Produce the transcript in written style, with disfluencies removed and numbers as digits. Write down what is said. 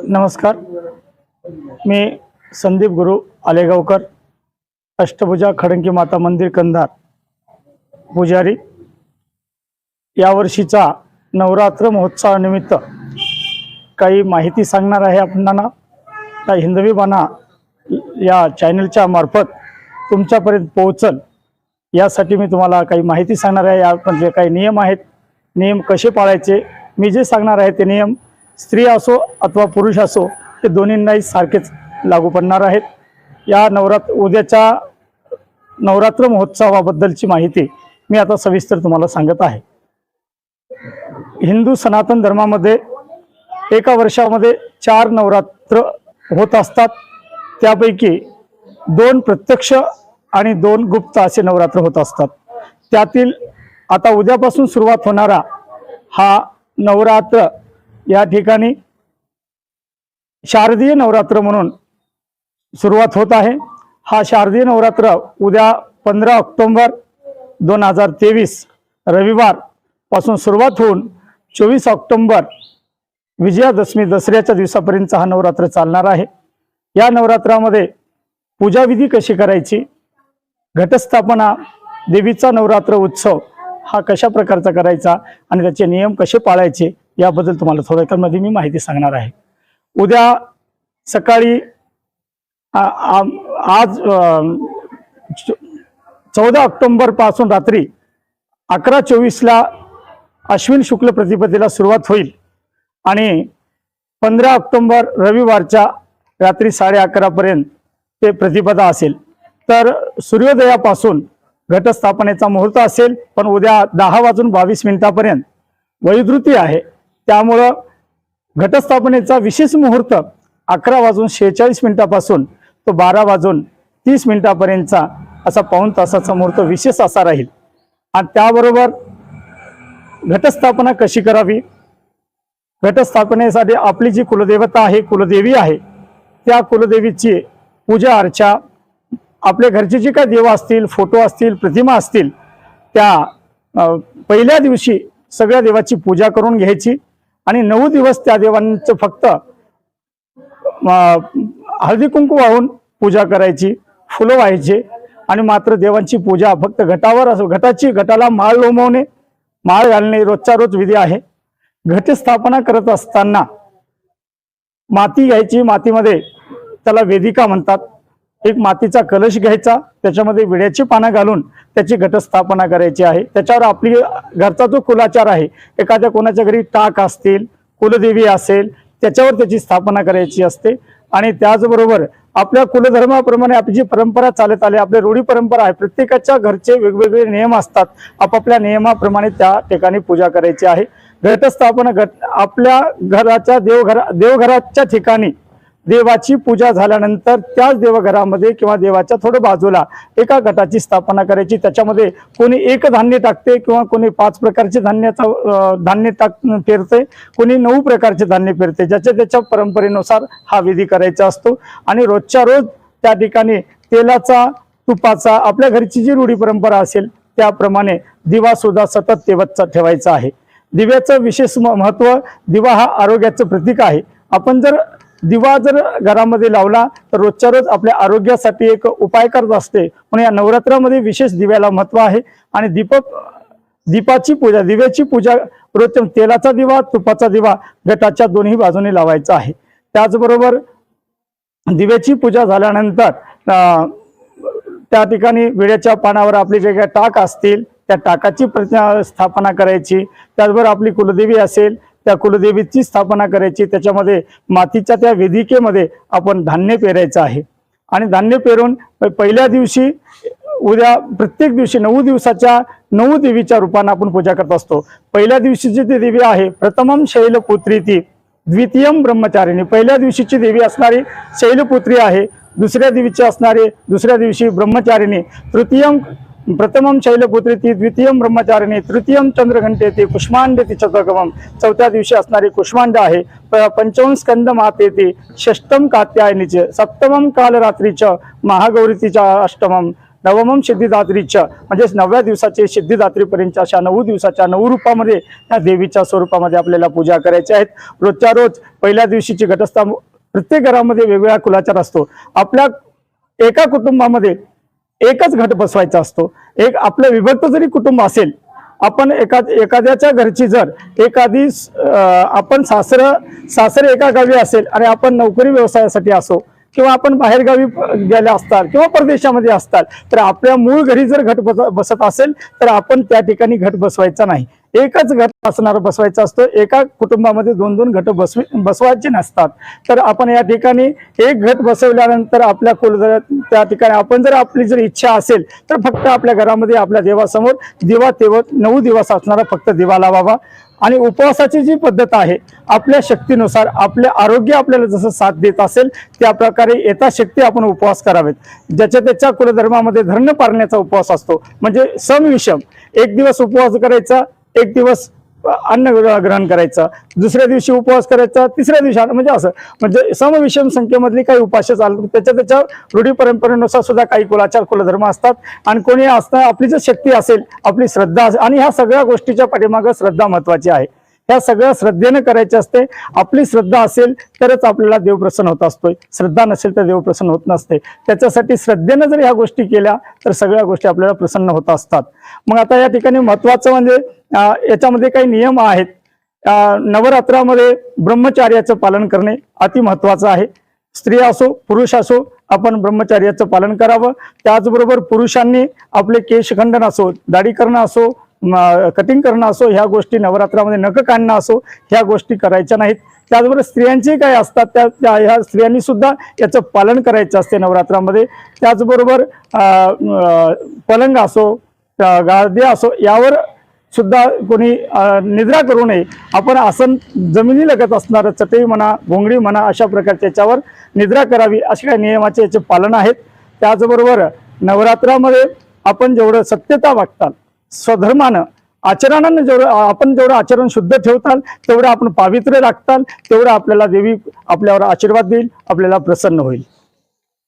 नमस्कार, मी संदीप गुरु आलेगावकर, अष्टभुजा खडंकी माता मंदिर कंधार पुजारी। यावर्षीचा नवरात्र महोत्सवानिमित्त काही माहिती सांगणार आहे आपणाला। त्या हिंदवी बाणा या चॅनलच्या मार्फत तुमच्यापर्यंत पोहोचल यासाठी मी तुम्हाला काही माहिती सांगणार आहे। यामध्ये काही नियम आहेत, नियम कसे पाळायचे, मी जे सांगणार आहे ते नियम स्त्री असो अथवा पुरुष असो ते दोन्हींनाही सारखेच लागू पडणार आहेत। या उद्याच्या नवरात्र महोत्सवाबद्दलची माहिती मी आता सविस्तर तुम्हाला सांगत आहे। हिंदू सनातन धर्मामध्ये एका वर्षामध्ये 4 नवरात्र होत असतात। त्यापैकी 2 प्रत्यक्ष आणि 2 गुप्त असे नवरात्र होत असतात। त्यातील आता उद्यापासून सुरुवात होणारा हा नवरात्र या ठिकाणी शारदीय नवरात्र म्हणून सुरुवात होत आहे। हा शारदीय नवरात्र उद्या 15 ऑक्टोबर 2023 रविवार पासून सुरुवात होऊन 24 ऑक्टोबर विजयादशमी दसऱ्याच्या दिवसापर्यंत हा नवरात्र चालणार आहे। या नवरात्रामध्ये पूजाविधी कशी करायची, घटस्थापना, देवीचा नवरात्र उत्सव हा कशा प्रकारचा करायचा आणि त्याचे नियम कसे पाळायचे याबद्दल तुम्हाला थोडक्यामध्ये मी माहिती सांगणार आहे। उद्या सकाळी आज 14 ऑक्टोबर पासून रात्री 11:24 ला अश्विन शुक्ल प्रतिपदेला सुरुवात होईल आणि 15 ऑक्टोबर रविवारच्या रात्री 11:30 पर्यंत ते प्रतिपदा असेल। तर सूर्योदयापासून घटस्थापनेचा मुहूर्त असेल, पण उद्या 10:22 पर्यंत वैधृती आहे। त्यामुळं घटस्थापनेचा विशेष मुहूर्त 11:46 पासून तो 12:30 पर्यंतचा असा पाऊण तासाचा मुहूर्त विशेष असा राहील। आणि त्याबरोबर घटस्थापना कशी करावी, घटस्थापनेसाठी आपली जी कुलदेवता आहे, कुलदेवी आहे, त्या कुलदेवीची पूजा अर्चा, आपल्या घरचे जे काही देव असतील, फोटो असतील, प्रतिमा असतील, त्या पहिल्या दिवशी सगळ्या देवाची पूजा करून घ्यायची आणि 9 दिवस त्या देवांचं फक्त हळदी कुंकू वाहून पूजा करायची, फुलं व्हायचे आणि मात्र देवांची पूजा फक्त घटावर असो। घटाला माळ लोंबवणे, माळ घालणे रोजचा रोज विधी आहे। घटस्थापना करत असताना माती घ्यायची, मातीमध्ये त्याला वेदिका म्हणतात, एक मातीचा कलश घ्यायचा, त्याच्यामध्ये विड्याची पानं घालून त्याची घटस्थापना करायची आहे। त्याच्यावर आपली घरचा जो कुलाचार आहे, एखाद्या कोणाच्या घरी टाक असतील, कुलदेवी असेल, त्याच्यावर त्याची स्थापना करायची असते। आणि त्याचबरोबर आपल्या कुलधर्माप्रमाणे आपली जी परंपरा चालत आली, आपली रूढी परंपरा आहे, प्रत्येकाच्या घरचे वेगवेगळे नियम असतात, आपापल्या नियमाप्रमाणे त्या ठिकाणी पूजा करायची आहे। घटस्थापना आपल्या घराच्या देवघराच्या ठिकाणी देवाची पूजा झाल्यानंतर त्याच देवघरामध्ये किंवा देवाच्या थोडं बाजूला एका घटाची स्थापना करायची। त्याच्यामध्ये कोणी एक धान्य टाकते किंवा कोणी 5 प्रकारचे धान्य पेरते, कोणी 9 प्रकारचे धान्य पेरते, ज्याच्या त्याच्या परंपरेनुसार हा विधी करायचा असतो। आणि रोजच्या रोज त्या ठिकाणी तेलाचा, तुपाचा, आपल्या घरची जी रूढी परंपरा असेल त्याप्रमाणे दिवा सुद्धा सतत तेवतचा ठेवायचा आहे। दिव्याचं विशेष महत्व, दिवा हा आरोग्याचं प्रतीक आहे। आपण जर दिवा घरामध्ये लावला तर रोजच्या रोज आपल्या आरोग्यासाठी एक उपाय करत असते, म्हणून या नवरात्रामध्ये विशेष दिव्याला महत्व आहे। आणि दीपाची पूजा, दिव्याची पूजा रोज तेलाचा दिवा, तुपाचा दिवा घटाच्या दोन्ही बाजूने लावायचा आहे। त्याचबरोबर दिव्याची पूजा झाल्यानंतर त्या ठिकाणी विड्याच्या पानावर आपले जे काही टाक असतील त्या टाकाची स्थापना करायची। त्याचबरोबर आपली कुलदेवी असेल त्या कुलदेवीची स्थापना करायची, त्याच्यामध्ये मातीच्या त्या वेदिकेमध्ये आपण धान्य पेरायचं आहे। आणि धान्य पेरून पहिल्या दिवशी, उद्या प्रत्येक दिवशी 9 दिवसाच्या 9 देवीच्या रूपाने आपण पूजा करत असतो। पहिल्या दिवशीची ती देवी आहे प्रथमम शैलपुत्री, ती द्वितीयम ब्रह्मचारिणी, पहिल्या दिवशीची देवी असणारी शैलपुत्री आहे, दुसऱ्या देवीची असणारी दुसऱ्या दिवशी ब्रह्मचारिणी, प्रथमम शैलपुत्री ती, द्वितीयम ब्रह्मचारिणी, तृतीयम चंद्रघंटेती, कुष्मांडेती चतुर्गमम, चौथ्या दिवशी असणारी कुष्मांड आहे, पंचम स्कंद मातेती, षष्टम कात्यायनीचे, सप्तमम कालरात्रीच, महागौरीतीच्या अष्टमम, नवमं सिद्धिदात्रीच्या म्हणजेच 9व्या दिवसाचे सिद्धिदात्रीपर्यंतच्या अशा 9 दिवसाच्या 9 रूपामध्ये या देवीच्या स्वरूपामध्ये आपल्याला पूजा करायची आहेत। रोजच्या रोज पहिल्या दिवशीची घटस्थापना प्रत्येक घरामध्ये वेगवेगळा कुलाचार असतो। आपल्या एका कुटुंबामध्ये एकच घट बसवायचा असतो। एक आपलं विभक्त जरी कुटुंब असेल, आपण एखाद्याच्या घरची जर एखादी आपण सासर एका गावी असेल आणि आपण नोकरी व्यवसायासाठी असो किंवा आपण बाहेरगावी गेले असतात किंवा परदेशामध्ये असतात, तर आपल्या मूळ घरी जर घट बसत असेल तर आपण त्या ठिकाणी घट बसवायचा नाही। एकच घट बसवायचा असतो। एका कुटुंबामध्ये 2-2 घट बसवायचे नसतात। तर आपण या ठिकाणी एक घट बसवल्यानंतर आपल्या त्या ठिकाणी आपण जर आपली जर इच्छा असेल तर फक्त आपल्या घरामध्ये आपल्या देवासमोर दिवा तेवत 9 दिवस असणारा फक्त दिवा लावावा। आणि उपवासाची जी पद्धत आहे, आपल्या शक्तीनुसार आपले आरोग्य आपल्याला जसं साथ देत असेल त्या प्रकारे यथाशक्ती आपण उपवास करावेत। ज्याच्या त्याच्या कुलधर्मामध्ये धर्म पाळण्याचा उपवास असतो, म्हणजे सम विषम। एक दिवस उपवास करायचा, एक दिवस अन्न ग्रहण करायचं, दुसऱ्या दिवशी उपवास करायचा, तिसऱ्या दिवशी म्हणजे असं म्हणजे समविषम संख्येमधली काही उपास्य चालतात। त्याच्या रूढी परंपरेनुसार सुद्धा काही कुलाचार कुलधर्म असतात आणि कोणी असतं आपली जर शक्ती असेल, आपली श्रद्धा असेल, आणि ह्या सगळ्या गोष्टीच्या पाठीमागे श्रद्धा महत्वाची आहे। ह्या सगळ्या श्रद्धेने करायचे असते। आपली श्रद्धा असेल तरच आपल्याला देव प्रसन्न होत असतोय, श्रद्धा नसेल तर देव प्रसन्न होत नसते। त्याच्यासाठी श्रद्धेने जर ह्या गोष्टी केल्या तर सगळ्या गोष्टी आपल्याला प्रसन्न होत असतात। मग आता या ठिकाणी महत्वाचं म्हणजे याच्यामध्ये काही नियम आहेत। नवरात्रामध्ये ब्रह्मचार्याचं पालन करणे अति महत्वाचं आहे। स्त्री असो पुरुष असो आपण ब्रह्मचार्याचं पालन करावं। त्याचबरोबर पुरुषांनी आपले केशखंडन असो, दाढी करणं असो, कटिंग करणं असो, ह्या गोष्टी नवरात्रामध्ये नख काढणं असो, ह्या गोष्टी करायच्या नाहीत। त्याचबरोबर स्त्रियांचे काय असतात ह्या स्त्रियांनी सुद्धा याचं पालन करायचं असते नवरात्रामध्ये। त्याचबरोबर पलंग असो, गादी असो, यावर सुद्धा कोणी निद्रा करू नये। आपण आसन जमिनी लगत असणारं चटई म्हणा, घोंगडी म्हणा, अशा प्रकारच्या याच्यावर निद्रा करावी, असे काही नियमाचे याचे पालन आहेत। त्याचबरोबर नवरात्रामध्ये आपण जेवढं सत्यता वागताल, स्वधर्मानं आचरणानं जेवढं आचरण शुद्ध ठेवताल, तेवढं आपण पावित्र्य राखताल, तेवढं आपल्याला देवी आपल्यावर आशीर्वाद देईल, आपल्याला प्रसन्न होईल।